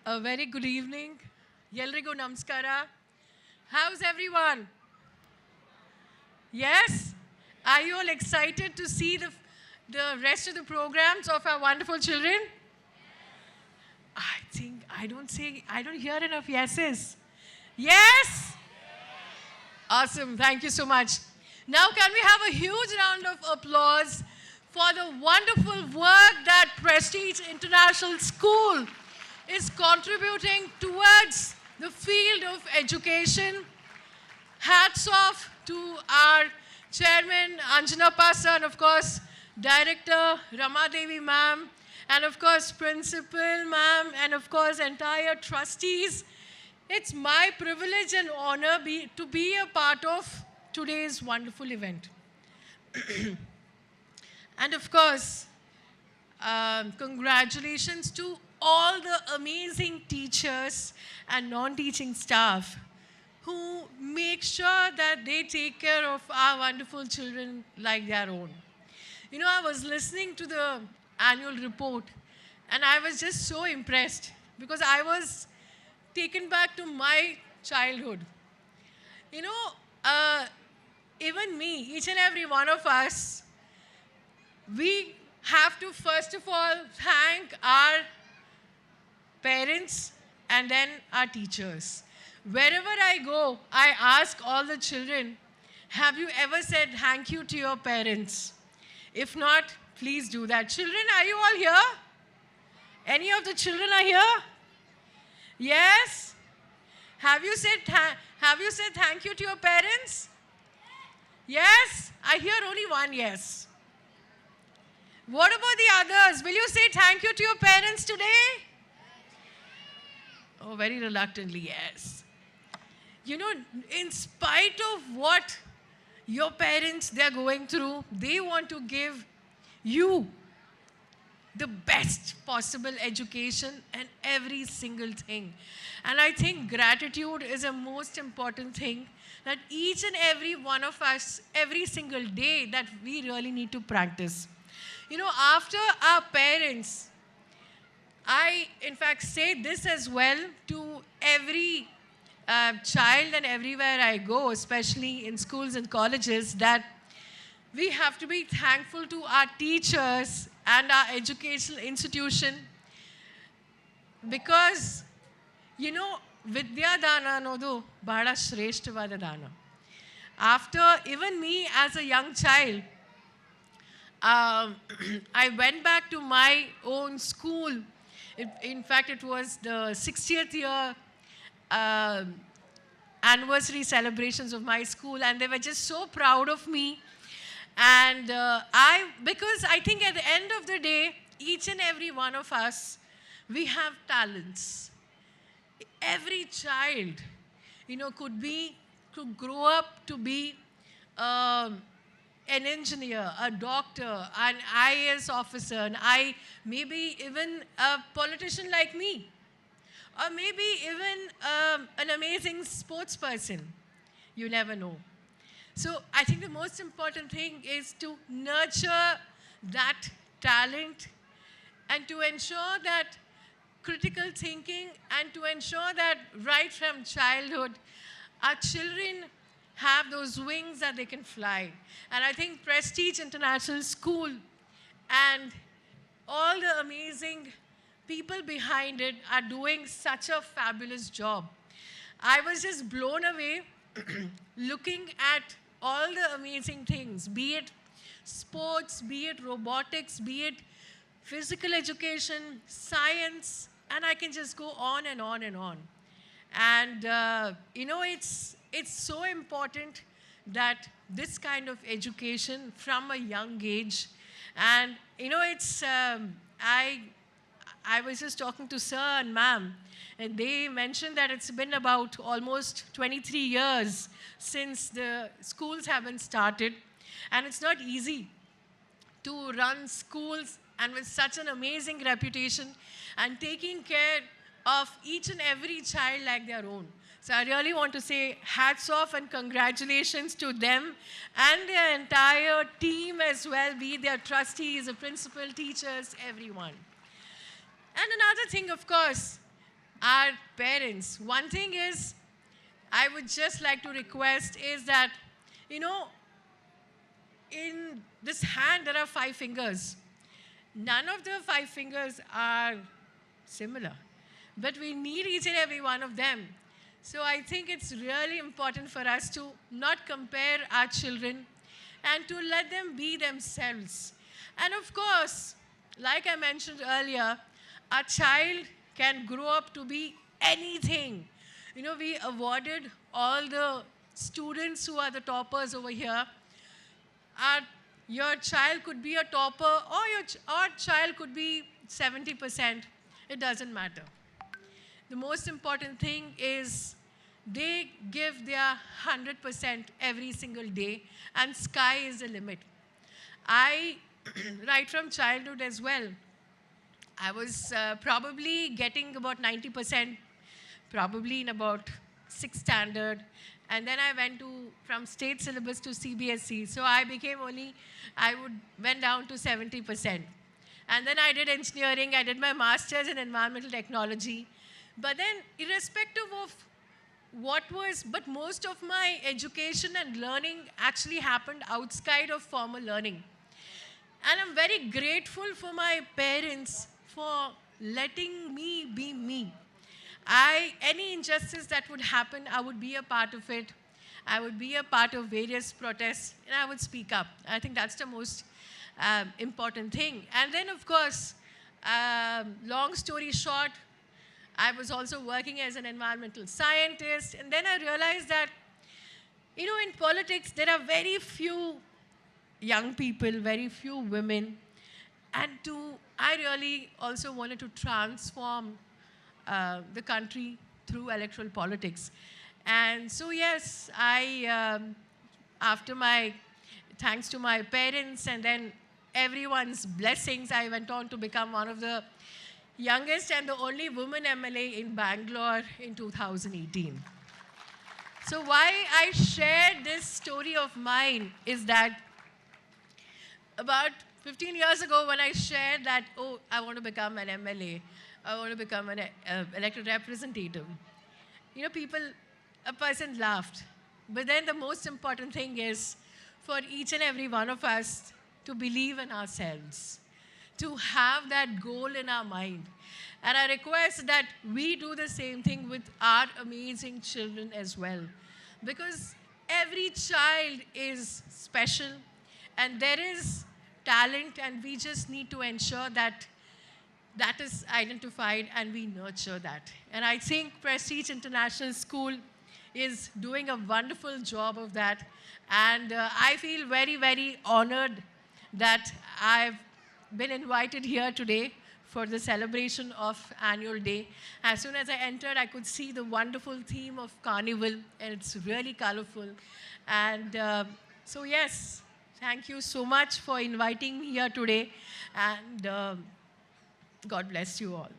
A very good evening. Yelrigo namaskara. How's everyone? Yes? Are you all excited to see the rest of the programs of our wonderful children? I don't hear enough yeses. Yes? Awesome. Thank you so much. Now, can we have a huge round of applause for the wonderful work that Prestige International School is contributing towards the field of education. Hats off to our chairman, Anjana Pasa, and of course, director, Rama Devi ma'am, and of course, principal ma'am, and of course, entire trustees. It's my privilege and honor to be a part of today's wonderful event. And of course, congratulations to all the amazing teachers and non-teaching staff who make sure that they take care of our wonderful children like their own. You know, I was listening to the annual report and I was just so impressed because I was taken back to my childhood. You know, even me, each and every one of us, we have to first of all thank our parents and then our teachers. Wherever I go, I ask all the children, have you ever said thank you to your parents? If not, please do that. Children, are you all here? Any of the children are here? Yes? Have you said thank you to your parents? Yes? I hear only one yes. What about the others? Will you say thank you to your parents today? Oh, very reluctantly, yes. You know, in spite of what your parents they're going through, they want to give you the best possible education and every single thing. And I think gratitude is a most important thing that each and every one of us, every single day, that we really need to practice. You know, after our parents, I, in fact, say this as well to every child and everywhere I go, especially in schools and colleges, that we have to be thankful to our teachers and our educational institution because, you know, Vidya Dana anodu bada shreshtvada dana. After even me as a young child, I went back to my own school. In fact, it was the 60th year anniversary celebrations of my school, and they were just so proud of me. And because I think at the end of the day, each and every one of us, we have talents. Every child, you know, could grow up to be an engineer, a doctor, an IAS officer, maybe even a politician like me, or maybe even an amazing sports person. You never know. So I think the most important thing is to nurture that talent and to ensure that critical thinking and to ensure that right from childhood, our children have those wings that they can fly. And I think Prestige International School and all the amazing people behind it are doing such a fabulous job. I was just blown away looking at all the amazing things, be it sports, be it robotics, be it physical education, science, and I can just go on and on and on. And, you know, it's so important that this kind of education from a young age, and, you know, I was just talking to sir and ma'am, and they mentioned that it's been about almost 23 years since the schools have been started. And it's not easy to run schools and with such an amazing reputation and taking care of each and every child like their own. So I really want to say hats off and congratulations to them and their entire team as well, be their trustees, the principal, teachers, everyone. And another thing, of course, our parents. One thing is, I would just like to request is that, you know, in this hand there are 5 fingers. None of the 5 fingers are similar, but we need each and every one of them. So I think it's really important for us to not compare our children and to let them be themselves. And of course, like I mentioned earlier, a child can grow up to be anything. You know, we awarded all the students who are the toppers over here. Your child could be a topper, or our child could be 70%. It doesn't matter. The most important thing is they give their 100% every single day, and sky is the limit. I, right from childhood as well, I was probably getting about 90%, probably in about 6th standard. And then I went from state syllabus to CBSE. So I went down to 70%. And then I did engineering. I did my master's in environmental technology. But then, irrespective of but most of my education and learning actually happened outside of formal learning. And I'm very grateful for my parents for letting me be me. Any injustice that would happen, I would be a part of it. I would be a part of various protests, and I would speak up. I think that's the most important thing. And then, of course, long story short, I was also working as an environmental scientist, and then I realized that, you know, in politics, there are very few young people, very few women, and I really also wanted to transform the country through electoral politics. And so, yes, thanks to my parents and then everyone's blessings, I went on to become one of the youngest and the only woman MLA in Bangalore in 2018. So why I shared this story of mine is that about 15 years ago when I shared that, oh, I want to become an MLA, I want to become an elected representative, you know, a person laughed. But then the most important thing is for each and every one of us to believe in ourselves, to have that goal in our mind. And I request that we do the same thing with our amazing children as well. Because every child is special and there is talent, and we just need to ensure that that is identified and we nurture that. And I think Prestige International School is doing a wonderful job of that. And I feel very, very honored that I've been invited here today for the celebration of annual day. As soon as I entered, I could see the wonderful theme of carnival, and it's really colorful. And so yes, thank you so much for inviting me here today, and God bless you all.